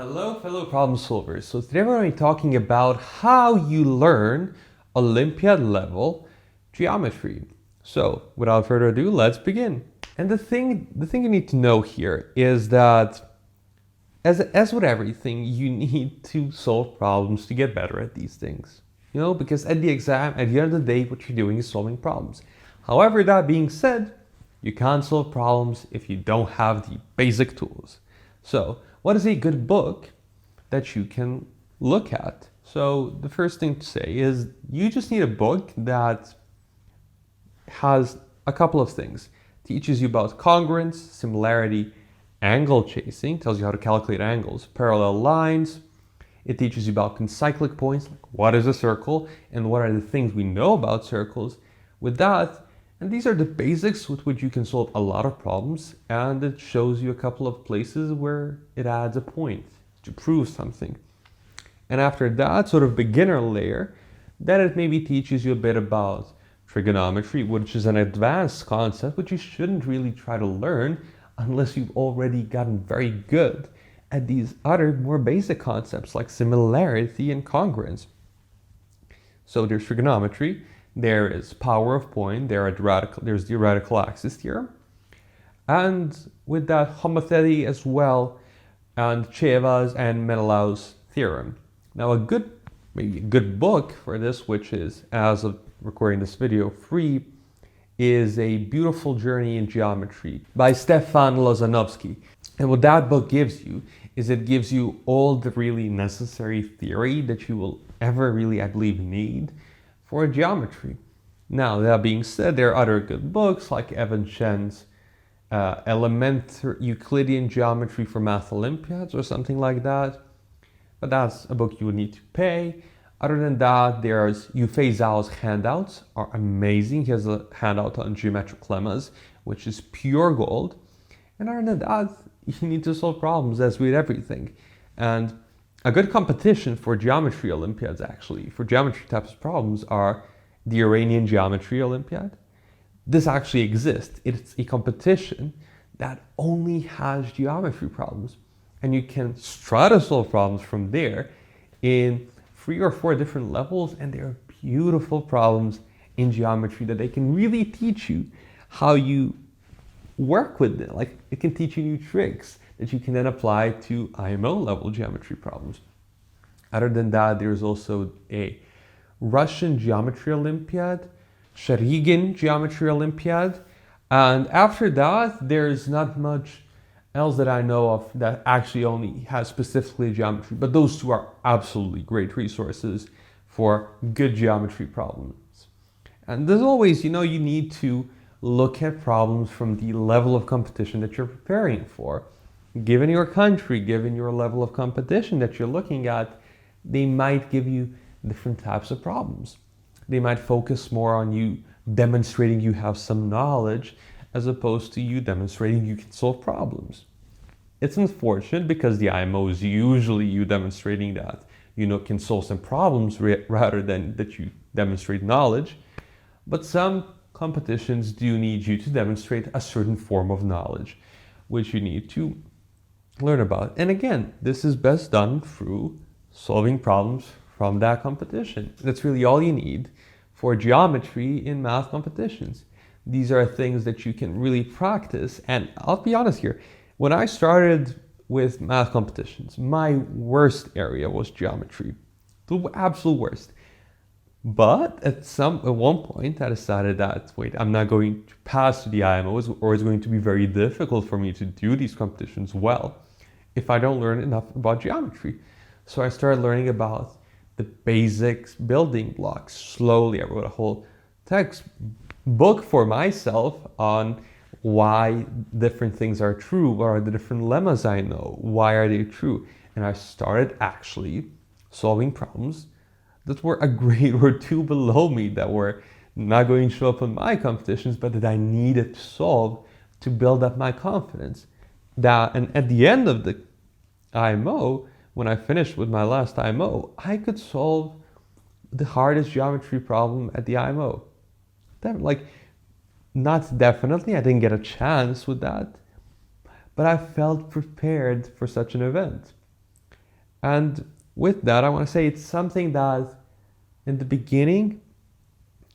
Hello, fellow problem solvers. So today we're going to be talking about how you learn Olympiad level geometry. So without further ado, let's begin. And the thing you need to know here is that as with everything, you need to solve problems to get better at these things. You know, because at the exam, at the end of the day, what you're doing is solving problems. However, that being said, you can't solve problems if you don't have the basic tools. So, what is a good book that you can look at? So, the first thing to say is you just need a book that has a couple of things. Teaches you about congruence, similarity, angle chasing, tells you how to calculate angles, parallel lines. It teaches you about concyclic points, like what is a circle and what are the things we know about circles. With that, and these are the basics with which you can solve a lot of problems, and it shows you a couple of places where it adds a point to prove something. And after that sort of beginner layer, then it maybe teaches you a bit about trigonometry, which is an advanced concept which you shouldn't really try to learn unless you've already gotten very good at these other more basic concepts like similarity and congruence. So there's trigonometry, there is power of point, there's the radical axis theorem, and with that homothety as well, and Chevas and Menelau's theorem. Now maybe a good book for this, which is, as of recording this video, free, is A Beautiful Journey in Geometry by Stefan Lozanovsky. And what that book gives you is it gives you all the really necessary theory that you will ever really, I believe, need for geometry. Now, that being said, there are other good books like Evan Chen's Elementary Euclidean Geometry for Math Olympiads or something like that. But that's a book you would need to pay. Other than that, there's Yufei Zhao's handouts are amazing. He has a handout on geometric lemmas, which is pure gold. And other than that, you need to solve problems as with everything. And a good competition for geometry Olympiads, actually, for geometry types of problems, are the Iranian Geometry Olympiad. This actually exists. It's a competition that only has geometry problems. And you can try to solve problems from there in 3 or 4 different levels, and they are beautiful problems in geometry that they can really teach you how you work with it. Like, it can teach you new tricks that you can then apply to IMO level geometry problems. Other than that, there's also a Russian Geometry Olympiad, Sharygin Geometry Olympiad, and after that, there's not much else that I know of that actually only has specifically geometry, but those two are absolutely great resources for good geometry problems. And as always, you need to look at problems from the level of competition that you're preparing for. Given your country, given your level of competition that you're looking at, they might give you different types of problems. They might focus more on you demonstrating you have some knowledge as opposed to you demonstrating you can solve problems. It's unfortunate because the IMO is usually you demonstrating that you can solve some problems rather than that you demonstrate knowledge. But some competitions do need you to demonstrate a certain form of knowledge, which you need to learn about. And again, this is best done through solving problems from that competition. That's really all you need for geometry in math competitions. These are things that you can really practice. And I'll be honest here, when I started with math competitions, my worst area was geometry, the absolute worst. But at one point, I decided that, wait, I'm not going to pass to the IMOs, or it's going to be very difficult for me to do these competitions well if I don't learn enough about geometry. So I started learning about the basics building blocks slowly. I wrote a whole textbook for myself on why different things are true, what are the different lemmas I know, why are they true. And I started actually solving problems that were a grade or 2 below me, that were not going to show up in my competitions, but that I needed to solve to build up my confidence. And at the end of the IMO, when I finished with my last IMO, I could solve the hardest geometry problem at the IMO. Not definitely, I didn't get a chance with that, but I felt prepared for such an event. And with that, I want to say it's something that in the beginning,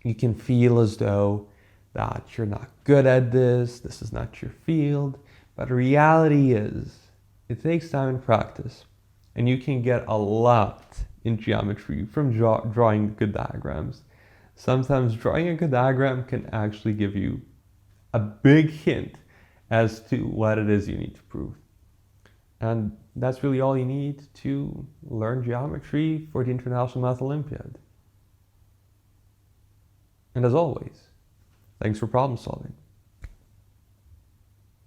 you can feel as though that you're not good at this is not your field. But the reality is, it takes time and practice. And you can get a lot in geometry from drawing good diagrams. Sometimes drawing a good diagram can actually give you a big hint as to what it is you need to prove. And that's really all you need to learn geometry for the International Math Olympiad. And as always, thanks for problem solving.